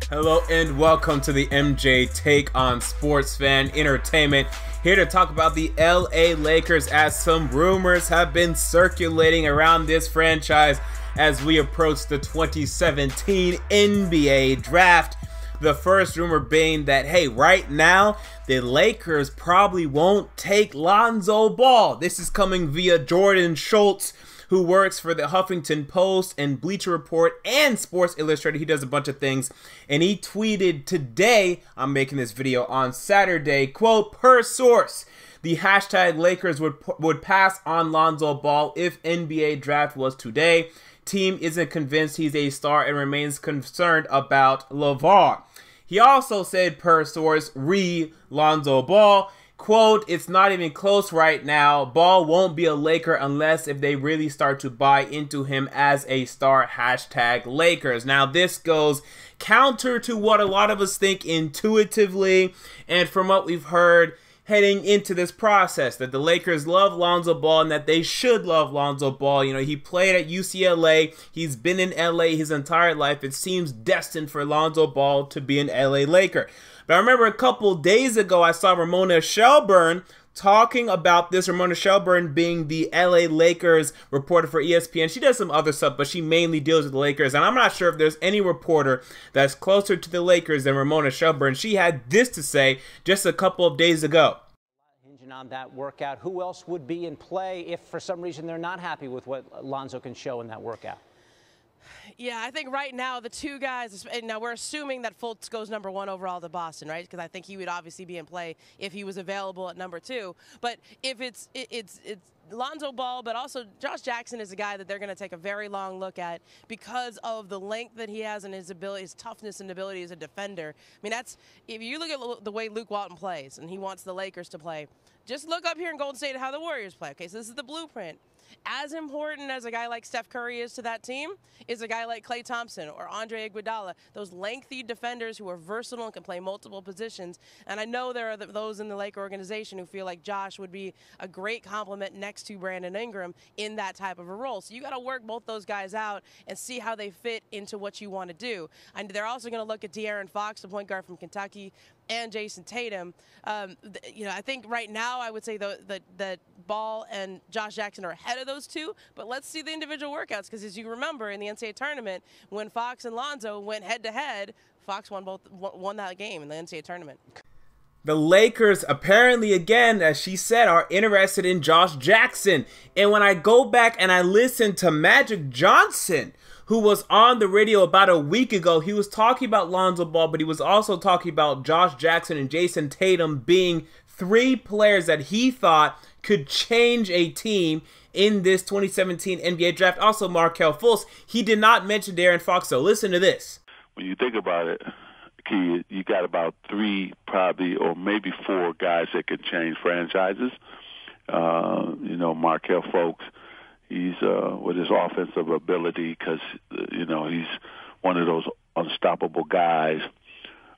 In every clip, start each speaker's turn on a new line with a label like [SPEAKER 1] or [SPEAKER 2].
[SPEAKER 1] Hello and welcome to the MJ Take on Sports Fan Entertainment. Here to talk about the LA Lakers as some rumors have been circulating around this franchise as we approach the 2017 NBA Draft. The first rumor being that, hey, right now, the Lakers probably won't take Lonzo Ball. This is coming via Jordan Schultz, who works for the Huffington Post and Bleacher Report and Sports Illustrated. He does a bunch of things. And he tweeted today, I'm making this video on Saturday, quote, per source, the hashtag Lakers would pass on Lonzo Ball if NBA draft was today. Team isn't convinced he's a star and remains concerned about LeVar. He also said, per source, Lonzo Ball, quote, it's not even close right now. Ball won't be a Laker unless if they really start to buy into him as a star, hashtag Lakers. Now, this goes counter to what a lot of us think intuitively and from what we've heard heading into this process, that the Lakers love Lonzo Ball and that they should love Lonzo Ball. You know, he played at UCLA. He's been in LA his entire life. It seems destined for Lonzo Ball to be an LA Laker. But I remember a couple days ago, I saw Ramona Shelburne talking about this. Ramona Shelburne being the LA Lakers reporter for ESPN. She does some other stuff, but she mainly deals with the Lakers. And I'm not sure if there's any reporter that's closer to the Lakers than Ramona Shelburne. She had this to say just a couple of days ago.
[SPEAKER 2] Hinging on that workout, who else would be in play if for some reason they're not happy with what Lonzo can show in that workout?
[SPEAKER 3] Yeah, I think right now the two guys, and now we're assuming that Fultz goes number 1 overall to Boston, right? Because I think he would obviously be in play if he was available at number 2. But if it's Lonzo Ball, but also Josh Jackson is a guy that they're going to take a very long look at because of the length that he has and his ability, his toughness and ability as a defender. I mean, that's, if you look at the way Luke Walton plays and he wants the Lakers to play, just look up here in Golden State at how the Warriors play. Okay, so this is the blueprint. As important as a guy like Steph Curry is to that team is a guy like Klay Thompson or Andre Iguodala, those lengthy defenders who are versatile and can play multiple positions. And I know there are those in the Laker organization who feel like Josh would be a great complement next to Brandon Ingram in that type of a role. So you got to work both those guys out and see how they fit into what you want to do. And they're also going to look at De'Aaron Fox, the point guard from Kentucky, and Jason Tatum. You know, I think right now I would say that Ball and Josh Jackson are ahead of those two, but let's see the individual workouts, because as you remember in the NCAA tournament, when Fox and Lonzo went head-to-head, Fox won that game in the NCAA tournament.
[SPEAKER 1] The Lakers apparently, again, as she said, are interested in Josh Jackson. And when I go back and I listen to Magic Johnson, who was on the radio about a week ago, he was talking about Lonzo Ball, but he was also talking about Josh Jackson and Jason Tatum being 3 players that he thought could change a team in this 2017 NBA draft. Also, Markelle Fultz. He did not mention De'Aaron Fox, so listen to this.
[SPEAKER 4] When you think about it, Key, you got about 3 probably or maybe 4 guys that can change franchises. You know, Markelle Fultz. He's with his offensive ability, because you know he's one of those unstoppable guys.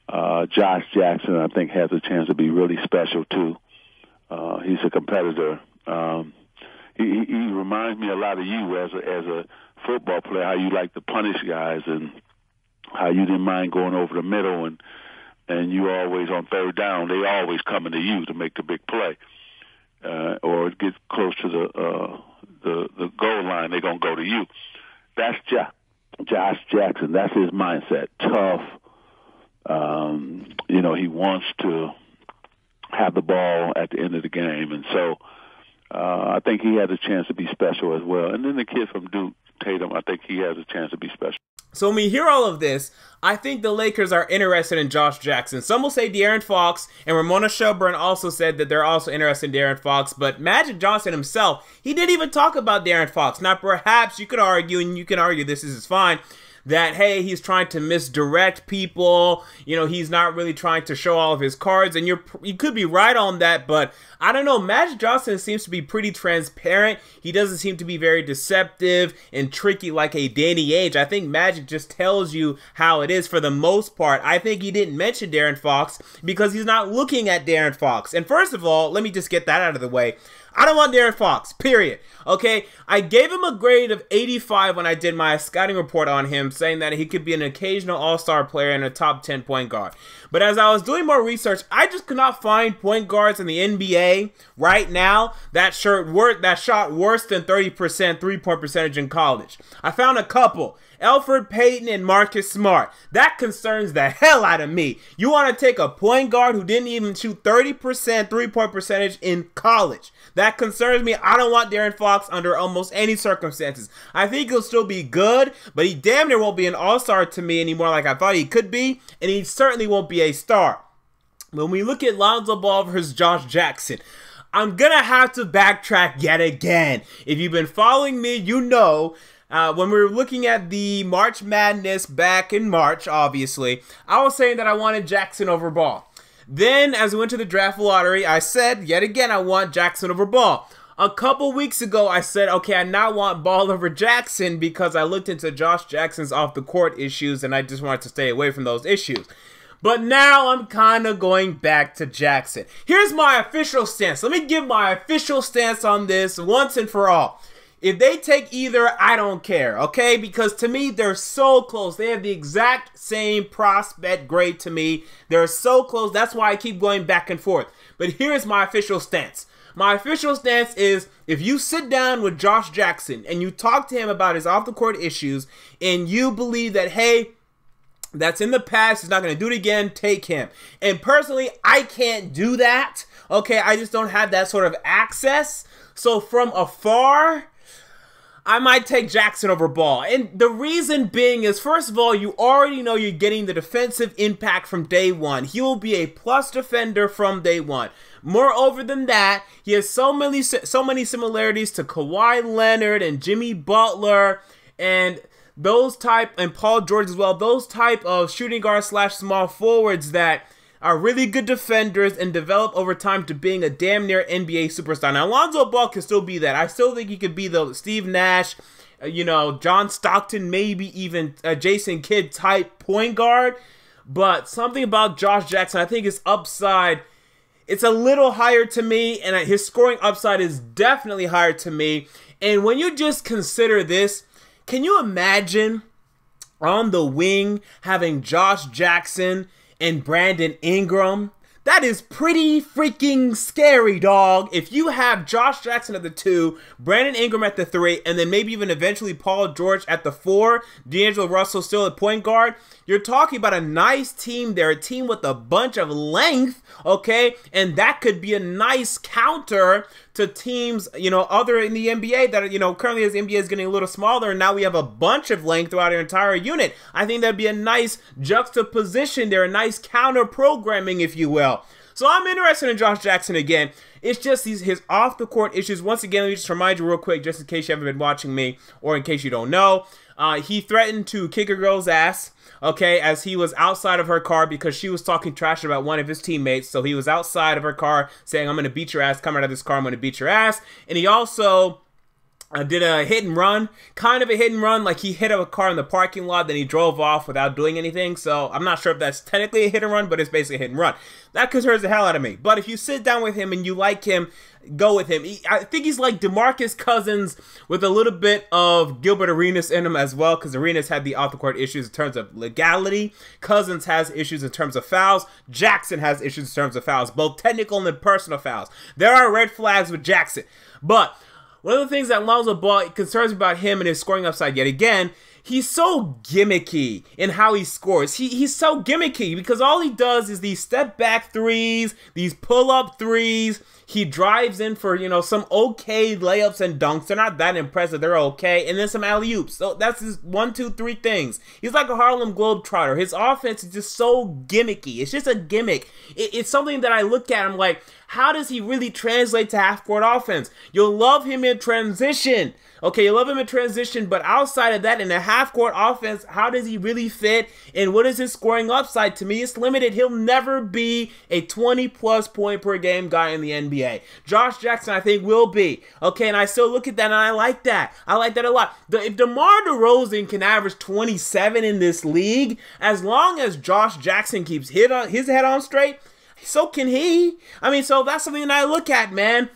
[SPEAKER 4] Josh Jackson, I think, has a chance to be really special too. He's a competitor. He reminds me a lot of you as a football player, how you like to punish guys and how you didn't mind going over the middle, and you always on third down, they always coming to you to make the big play, or it gets close to the goal line, they're going to go to you. That's Josh Jackson. That's his mindset. Tough. You know, he wants to have the ball at the end of the game. And so I think he has a chance to be special as well. And then the kid from Duke, Tatum, I think he has a chance to be special.
[SPEAKER 1] So when we hear all of this, I think the Lakers are interested in Josh Jackson. Some will say De'Aaron Fox, and Ramona Shelburne also said that they're also interested in De'Aaron Fox. But Magic Johnson himself, he didn't even talk about De'Aaron Fox. Now, perhaps you could argue, and you can argue this is fine, that, hey, he's trying to misdirect people. You know, he's not really trying to show all of his cards, and you could be right on that, but I don't know. Magic Johnson seems to be pretty transparent. He doesn't seem to be very deceptive and tricky like a Danny Ainge. I think Magic just tells you how it is for the most part. I think he didn't mention De'Aaron Fox because he's not looking at De'Aaron Fox. And first of all, let me just get that out of the way. I don't want De'Aaron Fox, period. Okay, I gave him a grade of 85 when I did my scouting report on him, saying that he could be an occasional all-star player and a top 10 point guard. But as I was doing more research, I just could not find point guards in the NBA right now that shot worse than 30% three-point percentage in college. I found a couple. Elfrid Payton and Marcus Smart. That concerns the hell out of me. You want to take a point guard who didn't even shoot 30% three-point percentage in college. That concerns me. I don't want De'Aaron Fox under almost any circumstances. I think he'll still be good, but he damn near won't be an all-star to me anymore like I thought he could be, and he certainly won't be a star. When we look at Lonzo Ball versus Josh Jackson, I'm going to have to backtrack yet again. If you've been following me, you know when we were looking at the March Madness back in March, obviously, I was saying that I wanted Jackson over Ball. Then, as we went to the draft lottery, I said, yet again, I want Jackson over Ball. A couple weeks ago, I said, okay, I now want Ball over Jackson because I looked into Josh Jackson's off-the-court issues, and I just wanted to stay away from those issues. But now I'm kind of going back to Jackson. Here's my official stance. Let me give my official stance on this once and for all. If they take either, I don't care, okay? Because to me, they're so close. They have the exact same prospect grade to me. They're so close. That's why I keep going back and forth. But here's my official stance. My official stance is if you sit down with Josh Jackson and you talk to him about his off-the-court issues and you believe that, hey, that's in the past, he's not going to do it again, take him. And personally, I can't do that, okay? I just don't have that sort of access. So from afar, I might take Jackson over Ball. And the reason being is, first of all, you already know you're getting the defensive impact from day one. He will be a plus defender from day one. Moreover than that, he has so many similarities to Kawhi Leonard and Jimmy Butler and those type, and Paul George as well, those type of shooting guard / small forwards that are really good defenders and develop over time to being a damn near NBA superstar. Now, Lonzo Ball can still be that. I still think he could be the Steve Nash, John Stockton, maybe even Jason Kidd type point guard. But something about Josh Jackson, I think his upside, it's a little higher to me, and his scoring upside is definitely higher to me. And when you just consider this, can you imagine on the wing having Josh Jackson and Brandon Ingram? That is pretty freaking scary, dog. If you have Josh Jackson at the 2, Brandon Ingram at the 3, and then maybe even eventually Paul George at the 4, D'Angelo Russell still at point guard, you're talking about a nice team there, a team with a bunch of length, okay? And that could be a nice counter to teams, other in the NBA that, currently as the NBA is getting a little smaller, and now we have a bunch of length throughout our entire unit. I think that'd be a nice juxtaposition there, a nice counter programming, if you will. So I'm interested in Josh Jackson again. It's just his off-the-court issues. Once again, let me just remind you real quick, just in case you haven't been watching me, or in case you don't know, he threatened to kick a girl's ass, okay, as he was outside of her car because she was talking trash about one of his teammates. So he was outside of her car saying, I'm going to beat your ass, come out of this car, I'm going to beat your ass. And he also did a hit and run, kind of a hit and run, like he hit a car in the parking lot, then he drove off without doing anything. So I'm not sure if that's technically a hit and run, but it's basically a hit and run. That concerns the hell out of me. But if you sit down with him and you like him, go with him. I think he's like DeMarcus Cousins with a little bit of Gilbert Arenas in him as well, because Arenas had the off-the-court issues in terms of legality. Cousins has issues in terms of fouls. Jackson has issues in terms of fouls, both technical and personal fouls. There are red flags with Jackson. But one of the things that Lonzo Ball concerns about him and his scoring upside yet again, he's so gimmicky in how he scores. He's so gimmicky because all he does is these step-back threes, these pull-up threes. He drives in for, some okay layups and dunks. They're not that impressive. They're okay. And then some alley-oops. So that's his 1, 2, 3 things. He's like a Harlem Globetrotter. His offense is just so gimmicky. It's just a gimmick. It's something that I look at. I'm like, how does he really translate to half-court offense? You'll love him in transition. Okay, you love him in transition, but outside of that, in a half-court offense, how does he really fit? And what is his scoring upside? To me, it's limited. He'll never be a 20-plus point per game guy in the NBA. Josh Jackson, I think, will be. Okay, and I still look at that, and I like that. I like that a lot. If DeMar DeRozan can average 27 in this league, as long as Josh Jackson keeps his head on straight, so can he. I mean, so that's something that I look at, man.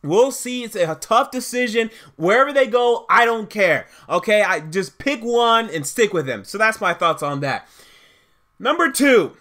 [SPEAKER 1] We'll see. It's a tough decision. Wherever they go, I don't care. Okay, I just pick one and stick with him. So that's my thoughts on that. Number 2.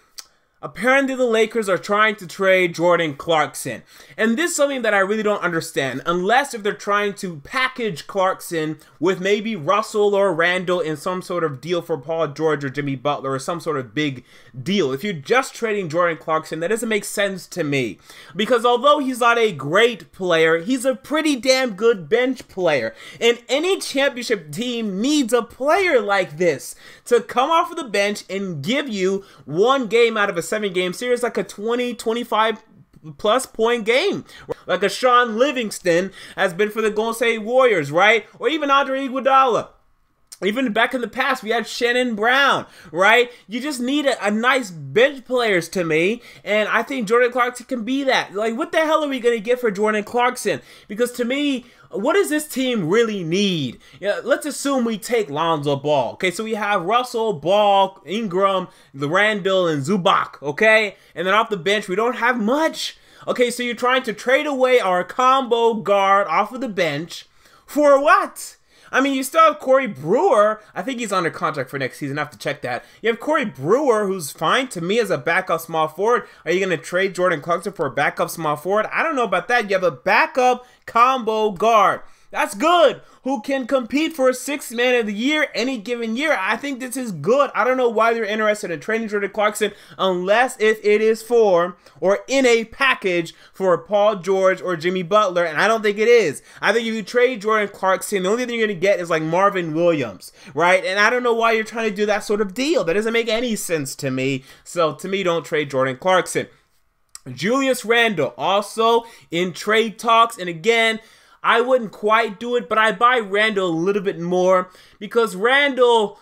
[SPEAKER 1] Apparently, the Lakers are trying to trade Jordan Clarkson. And this is something that I really don't understand. Unless if they're trying to package Clarkson with maybe Russell or Randle in some sort of deal for Paul George or Jimmy Butler or some sort of big deal. If you're just trading Jordan Clarkson, that doesn't make sense to me. Because although he's not a great player, he's a pretty damn good bench player. And any championship team needs a player like this to come off of the bench and give you one game out of a 7-game series, like a 20-25 plus point game, like a Sean Livingston has been for the Golden State Warriors, right? Or even Andre Iguodala. Even back in the past, we had Shannon Brown, right? You just need a nice bench players to me, and I think Jordan Clarkson can be that. Like, what the hell are we going to get for Jordan Clarkson? Because to me, what does this team really need? Let's assume we take Lonzo Ball. Okay, so we have Russell, Ball, Ingram, Randle, and Zubac, okay? And then off the bench, we don't have much. Okay, so you're trying to trade away our combo guard off of the bench for what? I mean, you still have Corey Brewer. I think he's under contract for next season. I have to check that. You have Corey Brewer, who's fine to me as a backup small forward. Are you going to trade Jordan Clarkson for a backup small forward? I don't know about that. You have a backup combo guard. That's good. Who can compete for a 6th man of the year any given year. I think this is good. I don't know why they're interested in trading Jordan Clarkson unless if it is for or in a package for Paul George or Jimmy Butler, and I don't think it is. I think if you trade Jordan Clarkson, the only thing you're going to get is like Marvin Williams, right? And I don't know why you're trying to do that sort of deal. That doesn't make any sense to me. So to me, don't trade Jordan Clarkson. Julius Randle also in trade talks, and again, I wouldn't quite do it, but I buy Randle a little bit more because Randle,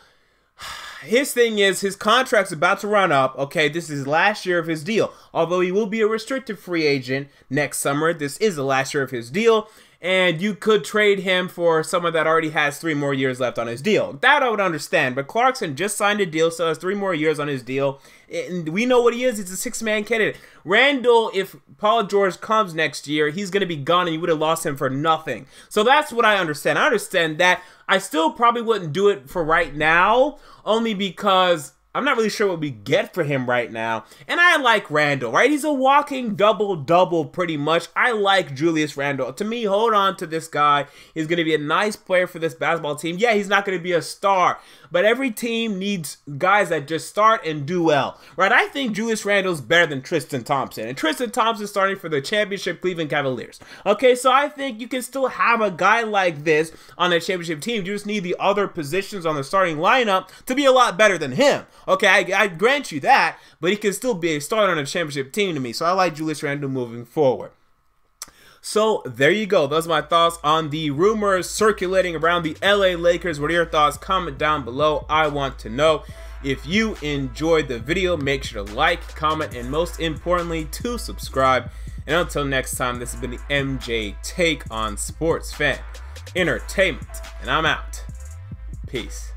[SPEAKER 1] his thing is his contract's about to run up. Okay, this is last year of his deal. Although he will be a restricted free agent next summer, this is the last year of his deal. And you could trade him for someone that already has 3 more years left on his deal. That I would understand. But Clarkson just signed a deal, so has 3 more years on his deal. And we know what he is. He's a 6-man candidate. Randle, if Paul George comes next year, he's going to be gone and you would have lost him for nothing. So that's what I understand. I understand that. I still probably wouldn't do it for right now, only because I'm not really sure what we get for him right now. And I like Randle, right? He's a walking double-double pretty much. I like Julius Randle. To me, hold on to this guy. He's going to be a nice player for this basketball team. Yeah, he's not going to be a star, but every team needs guys that just start and do well, right? I think Julius Randle's better than Tristan Thompson. And Tristan Thompson's starting for the championship Cleveland Cavaliers. Okay, so I think you can still have a guy like this on a championship team. You just need the other positions on the starting lineup to be a lot better than him. Okay, I grant you that, but he can still be a starter on a championship team to me. So I like Julius Randle moving forward. So there you go. Those are my thoughts on the rumors circulating around the LA Lakers. What are your thoughts? Comment down below. I want to know. If you enjoyed the video, make sure to like, comment, and most importantly, to subscribe. And until next time, this has been the MJ Take on Sports Fan Entertainment, and I'm out. Peace.